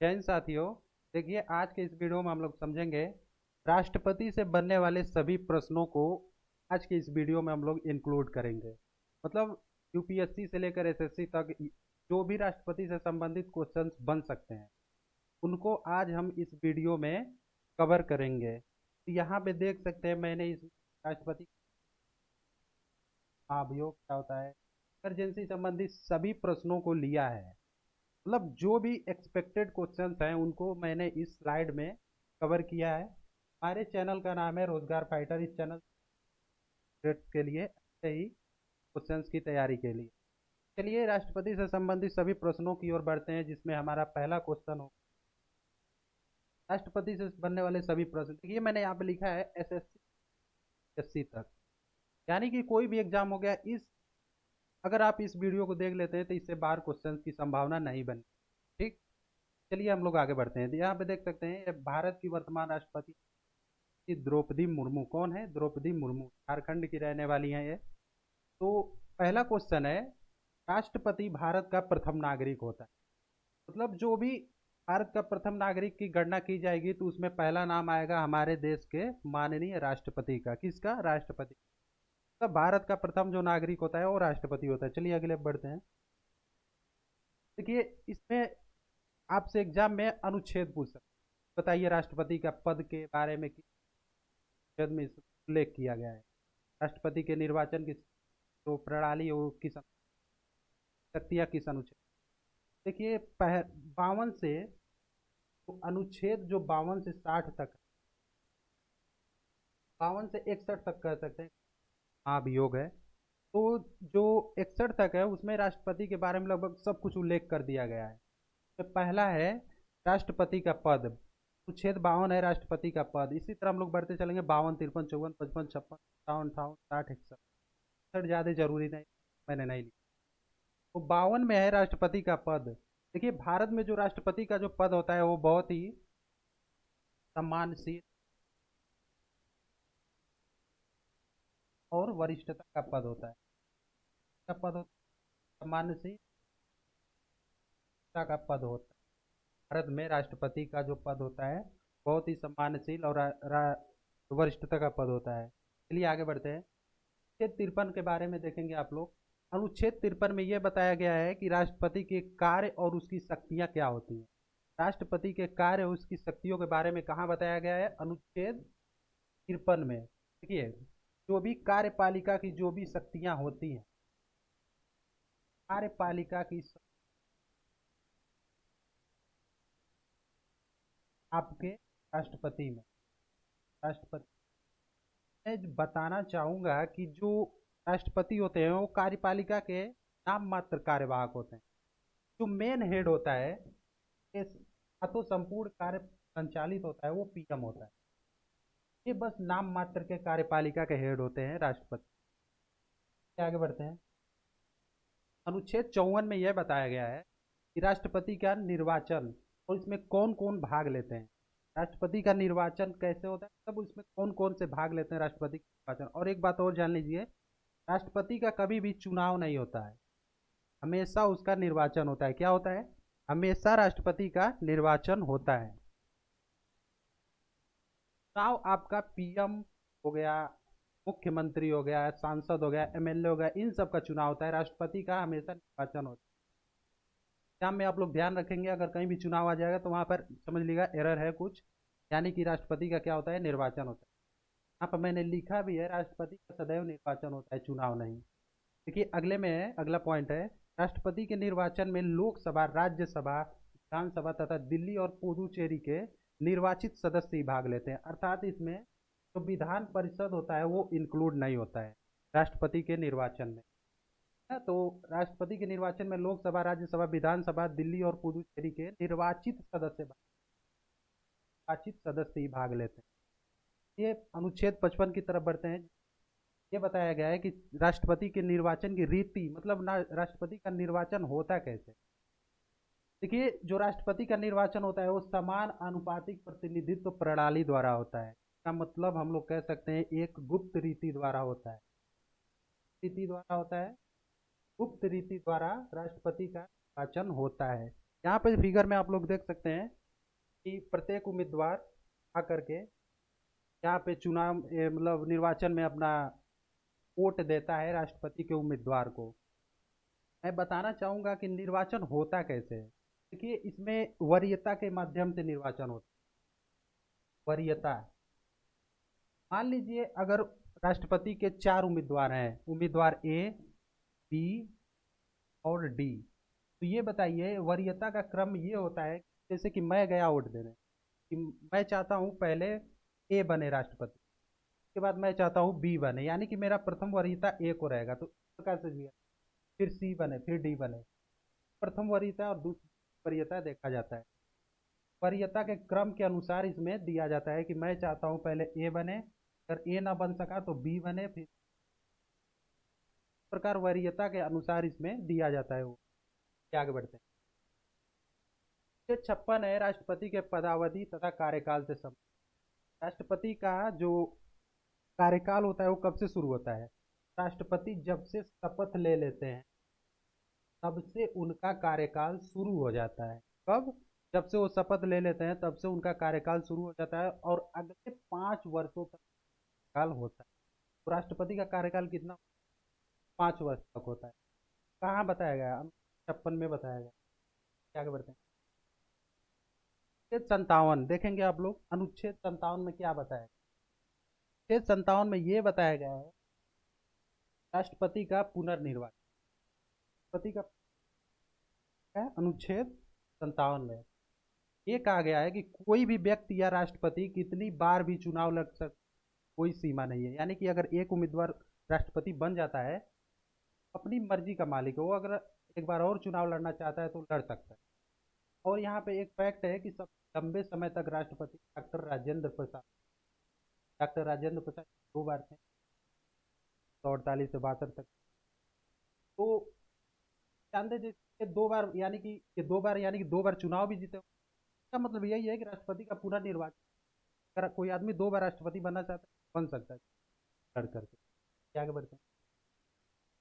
जैन साथियों, देखिए आज के इस वीडियो में हम लोग समझेंगे राष्ट्रपति से बनने वाले सभी प्रश्नों को। आज के इस वीडियो में हम लोग इंक्लूड करेंगे। मतलब यूपीएससी से लेकर एसएससी तक जो भी राष्ट्रपति से संबंधित क्वेश्चंस बन सकते हैं उनको आज हम इस वीडियो में कवर करेंगे। तो यहाँ पे देख सकते हैं मैंने इस राष्ट्रपति अभियोग क्या होता है, इमरजेंसी संबंधित सभी प्रश्नों को लिया है। मतलब जो भी एक्सपेक्टेड क्वेश्चंस हैं उनको मैंने इस स्लाइड में कवर किया है। हमारे चैनल का नाम है रोजगार फाइटर। इस चैनल के लिए ऐसे ही क्वेश्चंस की तैयारी के लिए चलिए राष्ट्रपति से संबंधित सभी प्रश्नों की ओर बढ़ते हैं, जिसमें हमारा पहला क्वेश्चन हो राष्ट्रपति से बनने वाले सभी प्रश्न। देखिए मैंने यहाँ पे लिखा है एसएससी एससी तक, यानी कि कोई भी एग्जाम हो गया। इस अगर आप इस वीडियो को देख लेते हैं तो इससे बाहर क्वेश्चन की संभावना नहीं बनी। ठीक, चलिए हम लोग आगे बढ़ते हैं। तो यहाँ पे देख सकते हैं भारत की वर्तमान राष्ट्रपति द्रौपदी मुर्मू। कौन है? द्रौपदी मुर्मू, झारखंड की रहने वाली हैं ये। तो पहला क्वेश्चन है, राष्ट्रपति भारत का प्रथम नागरिक होता है। मतलब जो भी भारत का प्रथम नागरिक की गणना की जाएगी तो उसमें पहला नाम आएगा हमारे देश के माननीय राष्ट्रपति का। किसका? राष्ट्रपति। तब भारत का प्रथम जो नागरिक होता है वो राष्ट्रपति होता है। चलिए अगले बढ़ते हैं। देखिए इसमें आपसे एग्जाम में अनुच्छेद पूछ सकते हैं। बताइए राष्ट्रपति का पद के बारे में किस अनुच्छेद में उल्लेख किया गया है? राष्ट्रपति के निर्वाचन की जो प्रणाली है वो किस शक्तियाँ किस अनुच्छेद? देखिए 52 से तो अनुच्छेद जो 52 से 60 तक, 52 से 61 तक कह सकते हैं महाभियोग है। तो जो 61 तक है उसमें राष्ट्रपति के बारे में लगभग सब कुछ उल्लेख कर दिया गया है। तो पहला है राष्ट्रपति का पद, अनुच्छेद 52 है राष्ट्रपति का पद। इसी तरह हम लोग बढ़ते चलेंगे 52, 53, 54, 55, 56, 57, 58, 60, 61 ज़्यादा जरूरी नहीं, मैंने नहीं लिखा। तो 52 में है राष्ट्रपति का पद। देखिए भारत में जो राष्ट्रपति का जो पद होता है वो बहुत ही सम्मानशील और वरिष्ठता का पद होता है। का पद होता है सम्मानशील का पद होता है। भारत में राष्ट्रपति का जो पद होता है बहुत ही सम्मानशील और वरिष्ठता का पद होता है। चलिए आगे बढ़ते हैं। अनुच्छेद 53 के बारे में देखेंगे आप लोग। अनुच्छेद 53 में यह बताया गया है कि राष्ट्रपति के कार्य और उसकी शक्तियां क्या होती हैं। राष्ट्रपति के कार्य और उसकी शक्तियों के बारे में कहाँ बताया गया है? अनुच्छेद 53 में। देखिए जो भी कार्यपालिका की जो भी शक्तियां होती हैं, कार्यपालिका की आपके राष्ट्रपति में, राष्ट्रपति मैं बताना चाहूंगा कि जो राष्ट्रपति होते हैं वो कार्यपालिका के नाम मात्र कार्यवाहक होते हैं। जो मेन हेड होता है, तो संपूर्ण कार्य संचालित होता है वो पीएम होता है। ये बस नाम मात्र के कार्यपालिका के हेड होते हैं राष्ट्रपति। आगे बढ़ते हैं। अनुच्छेद 54 में यह बताया गया है कि राष्ट्रपति का निर्वाचन और इसमें कौन कौन भाग लेते हैं। राष्ट्रपति का निर्वाचन कैसे होता है, तब उसमें कौन कौन से भाग लेते हैं राष्ट्रपति का निर्वाचन। और एक बात और जान लीजिए, राष्ट्रपति का कभी भी चुनाव नहीं होता है, हमेशा उसका निर्वाचन होता है। क्या होता है? हमेशा राष्ट्रपति का निर्वाचन होता है। चुनाव आपका पीएम हो गया, मुख्यमंत्री हो गया, सांसद हो गया, एमएलए हो गया, इन सब का चुनाव होता है। राष्ट्रपति का हमेशा निर्वाचन होता है। एग्जाम में आप लोग ध्यान रखेंगे, अगर कहीं भी चुनाव आ जाएगा तो वहां पर समझ लीजिएगा एरर है कुछ, यानी कि राष्ट्रपति का क्या होता है? निर्वाचन होता है। यहाँ पर मैंने लिखा भी है राष्ट्रपति का सदैव निर्वाचन होता है, चुनाव नहीं। देखिए अगले में है, अगला पॉइंट है, राष्ट्रपति के निर्वाचन में लोकसभा, राज्यसभा, विधानसभा तथा दिल्ली और पुदुचेरी के निर्वाचित सदस्य ही भाग लेते हैं। अर्थात इसमें जो विधान परिषद होता है वो इंक्लूड नहीं होता है राष्ट्रपति के निर्वाचन में। तो राष्ट्रपति के निर्वाचन में लोकसभा, राज्यसभा, विधानसभा, दिल्ली और पुदुचेरी के निर्वाचित सदस्य ही भाग लेते हैं। ये अनुच्छेद 55 की तरफ बढ़ते हैं। ये बताया गया है कि राष्ट्रपति के निर्वाचन की रीति, मतलब राष्ट्रपति का निर्वाचन होता कैसे। देखिए जो राष्ट्रपति का निर्वाचन होता है वो समान अनुपातिक प्रतिनिधित्व प्रणाली द्वारा होता है। इसका मतलब हम लोग कह सकते हैं एक गुप्त रीति द्वारा होता है। रीति द्वारा होता है, गुप्त रीति द्वारा राष्ट्रपति का निर्वाचन होता है। यहाँ पे फिगर में आप लोग देख सकते हैं कि प्रत्येक उम्मीदवार आकर के यहाँ पे चुनाव मतलब निर्वाचन में अपना वोट देता है राष्ट्रपति के उम्मीदवार को। मैं बताना चाहूँगा कि निर्वाचन होता कैसे है। देखिए, इसमें वरीयता के माध्यम से निर्वाचन होता है। वरीयता, मान लीजिए अगर राष्ट्रपति के 4 उम्मीदवार हैं, उम्मीदवार ए, बी और डी, तो ये बताइए वरीयता का क्रम ये होता है, जैसे कि मैं गया वोट देने कि मैं चाहता हूँ पहले ए बने राष्ट्रपति, उसके बाद मैं चाहता हूँ बी बने, यानी कि मेरा प्रथम वरीयता ए को रहेगा, तो इस प्रकार से दिया, फिर सी बने, फिर डी बने। प्रथम वरीयता और दूसरी वरीयता देखा जाता है। वरीयता के क्रम के अनुसार इसमें दिया जाता है कि मैं चाहता हूँ पहले ए बने, अगर ए ना बन सका तो बी बने, फिर इस प्रकार वरीयता के अनुसार इसमें दिया जाता है। वो आगे बढ़ते हैं। 56 है राष्ट्रपति के पदावधि तथा कार्यकाल से संबंधित। राष्ट्रपति का जो कार्यकाल होता है वो कब से शुरू होता है? राष्ट्रपति जब से शपथ ले लेते हैं तब से उनका कार्यकाल शुरू हो जाता है। कब? जब से वो शपथ ले लेते हैं तब से उनका कार्यकाल शुरू हो जाता है और अगले 5 वर्षों तक काल होता है। तो राष्ट्रपति का कार्यकाल कितना? 5 वर्ष तक होता है। कहाँ बताया गया? 56 में बताया गया। क्या बढ़ते हैं? अनुच्छेद 57 देखेंगे आप लोग। अनुच्छेद 57 में क्या बताया गया? अनुच्छेद 57 में ये बताया गया है राष्ट्रपति का पुनर्निर्वाचन। राष्ट्रपति का है अनुच्छेद 57 में ये कहा गया है कि कोई भी व्यक्ति या राष्ट्रपति कितनी बार भी चुनाव लड़ सकता, कोई सीमा नहीं है। यानी कि अगर एक उम्मीदवार राष्ट्रपति बन जाता है, अपनी मर्जी का मालिक है वो, अगर एक बार और चुनाव लड़ना चाहता है तो लड़ सकता है। और यहाँ पे एक फैक्ट है कि सब लंबे समय तक राष्ट्रपति डॉक्टर राजेंद्र प्रसाद 2 बार थे, 1948 से 62 तक। तो जानते जी 2 बार, यानी कि ये 2 बार, यानी कि 2 बार चुनाव भी जीते। इसका मतलब यही है कि राष्ट्रपति का पुनर्निर्वाचन, अगर कोई आदमी 2 बार राष्ट्रपति बनना चाहता है बन सकता है लड़ करके। आगे बढ़ते हैं।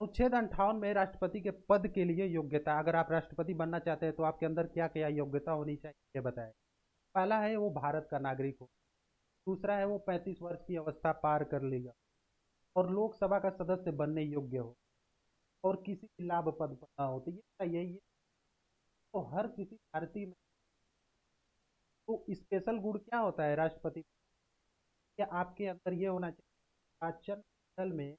अनुच्छेद 58 में राष्ट्रपति के पद के लिए योग्यता, अगर आप राष्ट्रपति बनना चाहते हैं तो आपके अंदर क्या क्या योग्यता होनी चाहिए ये बताएं। पहला है वो भारत का नागरिक हो, दूसरा है वो 35 वर्ष की अवस्था पार कर लेगा और लोकसभा का सदस्य बनने योग्य हो और किसी लाभ पद पर ना हो। तो ये यही है। तो हर किसी भारतीय में तो स्पेशल गुण क्या होता है राष्ट्रपति? क्या आपके अंदर ये होना चाहिए, निर्वाचन मंडल में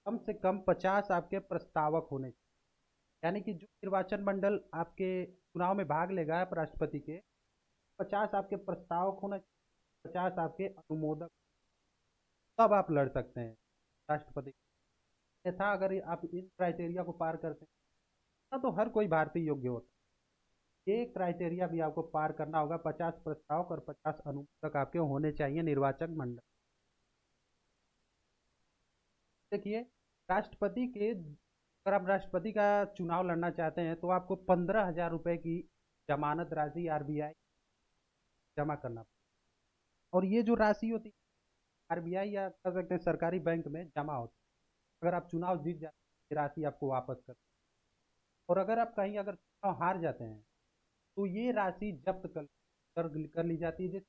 कम से कम 50 आपके प्रस्तावक होने चाहिए। यानी कि जो निर्वाचन मंडल आपके चुनाव में भाग लेगा आप राष्ट्रपति के, 50 आपके प्रस्तावक होना चाहिए, 50 आपके अनुमोदक, तब आप लड़ सकते हैं राष्ट्रपति। अन्यथा अगर आप इन क्राइटेरिया को पार करते हैं ना तो हर कोई भारतीय योग्य होता है। ये क्राइटेरिया भी आपको पार करना होगा, 50 प्रस्तावक और 50 अनुमोदक आपके होने चाहिए निर्वाचक मंडल। देखिए, राष्ट्रपति के अगर आप राष्ट्रपति का चुनाव लड़ना चाहते हैं तो आपको 15,000 रुपए की जमानत राशि आरबीआई जमा करना पड़ेगा। और ये जो राशि होती है आरबीआई या कह सकते हैं सरकारी बैंक में जमा होती है। अगर आप चुनाव जीत जाते हैं ये राशि आपको वापस कर, और अगर आप कहीं अगर चुनाव हार जाते हैं तो ये राशि जब्त कर ली जाती है। जैसे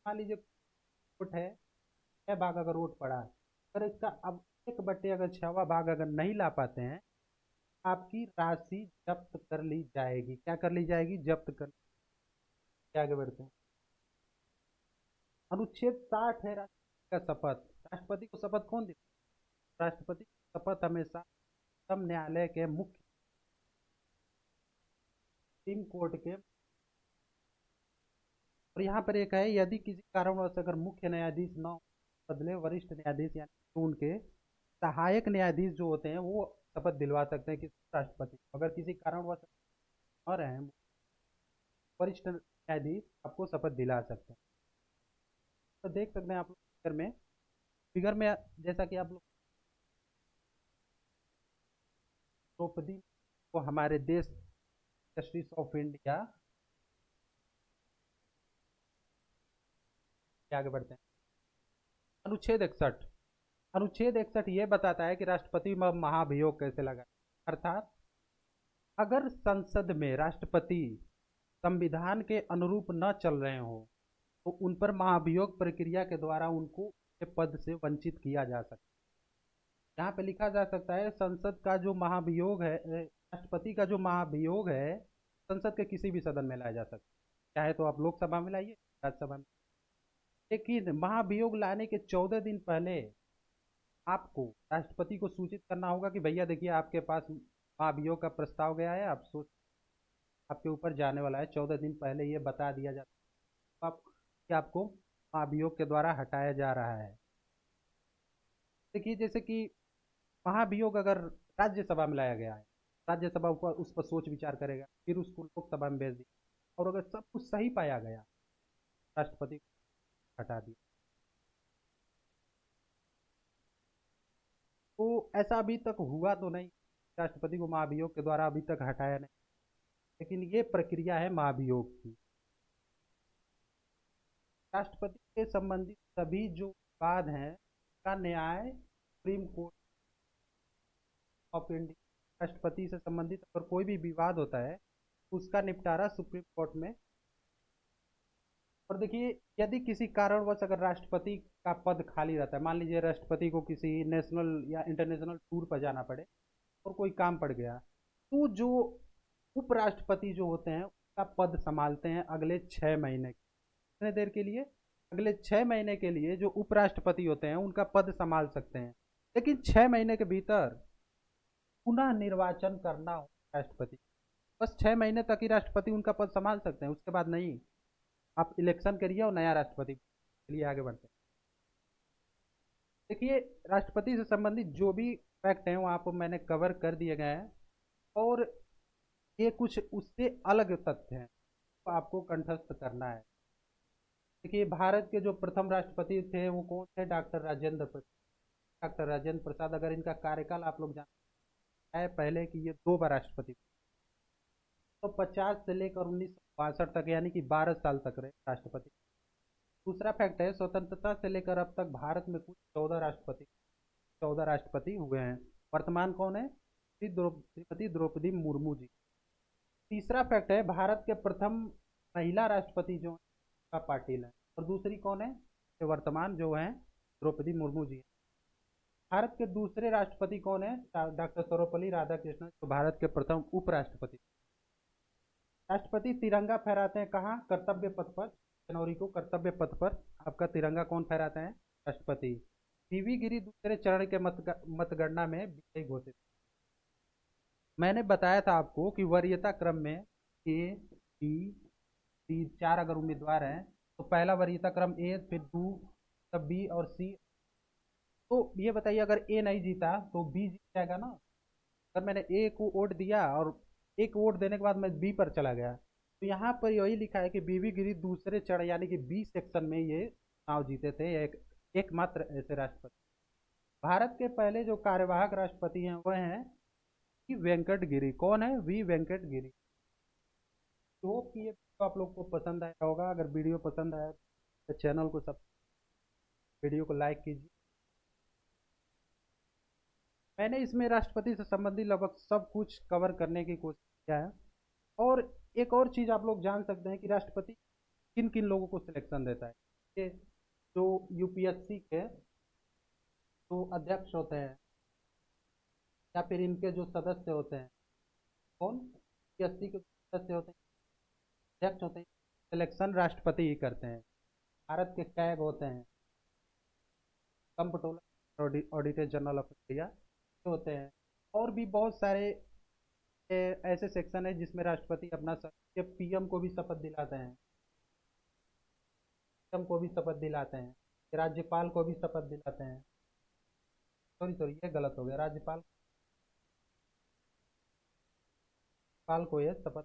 मान लीजिए वोट है, 6 भाग अगर वोट पड़ा है, अगर इसका अब 1/6 अगर 6वां भाग अगर नहीं ला पाते हैं, आपकी राशि जब्त कर ली जाएगी। क्या कर ली जाएगी? जब्त कर। आगे बढ़ते हैं। अनुच्छेद 60 है राष्ट्रपति का शपथ। राष्ट्रपति को शपथ कौन देता है? राष्ट्रपति की शपथ हमेशा उच्चतम न्यायालय के मुख्य सुप्रीम कोर्ट के, और यहाँ पर एक है यदि किसी कारणवश अगर मुख्य न्यायाधीश न बदले, वरिष्ठ न्यायाधीश यानी तो उनके सहायक न्यायाधीश जो होते हैं वो शपथ दिलवा सकते हैं कि राष्ट्रपति अगर किसी कारणवश न रहे हैं, वरिष्ठ न्यायाधीश आपको शपथ दिला सकते हैं। तो देख सकते हैं आप लोग फिगर में जैसा कि आप लोग द्रौपदी को हमारे देश जस्टिस ऑफ इंडिया, आगे बढ़ते हैं। अनुच्छेद 61, अनुच्छेद 61 ये बताता है कि राष्ट्रपति में महाभियोग कैसे लगा। अर्थात अगर संसद में राष्ट्रपति संविधान के अनुरूप न चल रहे हों तो उन पर महाभियोग प्रक्रिया के द्वारा उनको पद से वंचित किया जा सकता है। यहाँ पे लिखा जा सकता है संसद का जो महाभियोग है, राष्ट्रपति का जो महाभियोग है संसद के किसी भी सदन में लाया जा सकता है, चाहे तो आप लोकसभा में लाइए, राज्यसभा में। लेकिन महाभियोग लाने के 14 दिन पहले आपको राष्ट्रपति को सूचित करना होगा कि भैया देखिए आपके पास महाभियोग का प्रस्ताव गया है, आप सोच आपके ऊपर जाने वाला है। 14 दिन पहले ये बता दिया जाता है कि आपको महाभियोग के द्वारा हटाया जा रहा है। देखिए जैसे कि महाभियोग अगर राज्यसभा में लाया गया है, राज्यसभा ऊपर उस पर सोच विचार करेगा, फिर उसको लोकसभा में भेज दिया और अगर सब कुछ सही पाया गया, राष्ट्रपति को हटा दिया। तो ऐसा अभी तक हुआ तो नहीं, राष्ट्रपति को महाभियोग के द्वारा अभी तक हटाया नहीं, लेकिन ये प्रक्रिया है महाभियोग की। राष्ट्रपति के संबंधित सभी जो विवाद हैं का न्याय सुप्रीम कोर्ट ऑफ इंडिया, राष्ट्रपति से संबंधित अगर कोई भी विवाद होता है उसका निपटारा सुप्रीम कोर्ट में। और देखिए यदि किसी कारणवश अगर राष्ट्रपति का पद खाली रहता है, मान लीजिए राष्ट्रपति को किसी नेशनल या इंटरनेशनल टूर पर जाना पड़े और कोई काम पड़ गया, तो जो उपराष्ट्रपति जो होते हैं उसका पद संभालते हैं अगले 6 महीने, कितने देर के लिए, अगले 6 महीने के लिए जो उपराष्ट्रपति होते हैं उनका पद संभाल सकते हैं। लेकिन 6 महीने के भीतर पुनः निर्वाचन करना हो राष्ट्रपति, बस 6 महीने तक ही राष्ट्रपति उनका पद संभाल सकते हैं, उसके बाद नहीं। आप इलेक्शन करिए और नया राष्ट्रपति के लिए आगे बढ़ते हैं। देखिए राष्ट्रपति से संबंधित जो भी फैक्ट हैं वो आप मैंने कवर कर दिए गए हैं, और ये कुछ उससे अलग तथ्य हैं तो आपको कंठस्थ करना है। देखिए भारत के जो प्रथम राष्ट्रपति थे वो कौन थे, डॉक्टर राजेंद्र प्रसाद। डॉक्टर राजेंद्र प्रसाद, अगर इनका कार्यकाल आप लोग जानते हैं पहले कि ये 2 बार राष्ट्रपति, तो 50 से लेकर 1962 तक यानी कि 12 साल तक रहे राष्ट्रपति। दूसरा फैक्ट है स्वतंत्रता से लेकर अब तक भारत में कुल 14 राष्ट्रपति हुए हैं। वर्तमान कौन है, श्रीमती द्रौपदी मुर्मू जी। तीसरा फैक्ट है भारत के प्रथम महिला राष्ट्रपति जो है पाटिल है, और दूसरी कौन है, वर्तमान जो है द्रौपदी मुर्मू जी। भारत के दूसरे राष्ट्रपति कौन है, डॉक्टर सर्वपल्ली राधाकृष्णन, जो भारत के प्रथम उपराष्ट्रपति। राष्ट्रपति तिरंगा फहराते हैं कहाँ, कर्तव्य पथ पर, जनवरी को कर्तव्य पथ पर आपका तिरंगा कौन फहराते हैं, राष्ट्रपति। वीवी गिरी दूसरे चरण के मतगणना में विजयी घोषित। मैंने बताया था आपको कि वरीयता क्रम में ए बी सी 4 अगर उम्मीदवार हैं तो पहला वरीयता क्रम ए, फिर 2, तब बी और सी। तो ये बताइए अगर ए नहीं जीता तो बी जीत जाएगा ना। अगर मैंने ए को वोट दिया और एक वोट देने के बाद मैं बी पर चला गया, तो यहाँ पर यही लिखा है कि बीवी गिरी दूसरे चरण यानी कि बी सेक्शन में ये चुनाव जीते थे। एकमात्र ऐसे राष्ट्रपति। भारत के पहले जो कार्यवाहक राष्ट्रपति हैं वह हैं वी वेंकट गिरी। कौन है, वी वेंकट गिरी। तो होप कि ये आप लोग को पसंद आया होगा। अगर वीडियो पसंद आया तो चैनल को वीडियो को लाइक कीजिए। मैंने इसमें राष्ट्रपति से संबंधित लगभग सब कुछ कवर करने की कोशिश किया है। और एक और चीज़ आप लोग जान सकते हैं कि राष्ट्रपति किन किन लोगों को सिलेक्शन देता है। ये जो यूपीएससी के जो अध्यक्ष होते हैं या फिर इनके जो सदस्य होते हैं, कौन, यूपीएससी के सदस्य होते हैं, अध्यक्ष होते हैं, सिलेक्शन राष्ट्रपति ही करते हैं। भारत के कैग होते हैं, comptroller, auditor general of India होते हैं, और भी बहुत सारे ऐसे सेक्शन है जिसमें राष्ट्रपति अपना पीएम को भी शपथ दिलाते हैं, पीएम को भी शपथ दिलाते हैं, राज्यपाल को भी शपथ दिलाते हैं। सॉरी ये गलत हो गया, राज्यपाल को ये शपथ,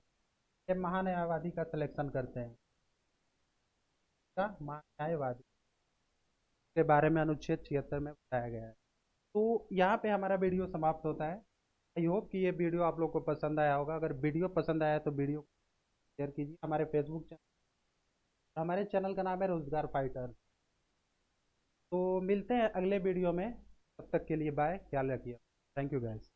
ये महान्यायवादी का सिलेक्शन करते हैं, महान्यायवादी के बारे में अनुच्छेद 76 में बताया गया है। तो यहाँ पे हमारा वीडियो समाप्त होता है। आई होप कि ये वीडियो आप लोग को पसंद आया होगा। अगर वीडियो पसंद आया तो वीडियो शेयर कीजिए। हमारे फेसबुक चैनल, हमारे चैनल का नाम है रोजगार फाइटर। तो मिलते हैं अगले वीडियो में, तब तक के लिए बाय, ख्याल रखिए। Thank you guys.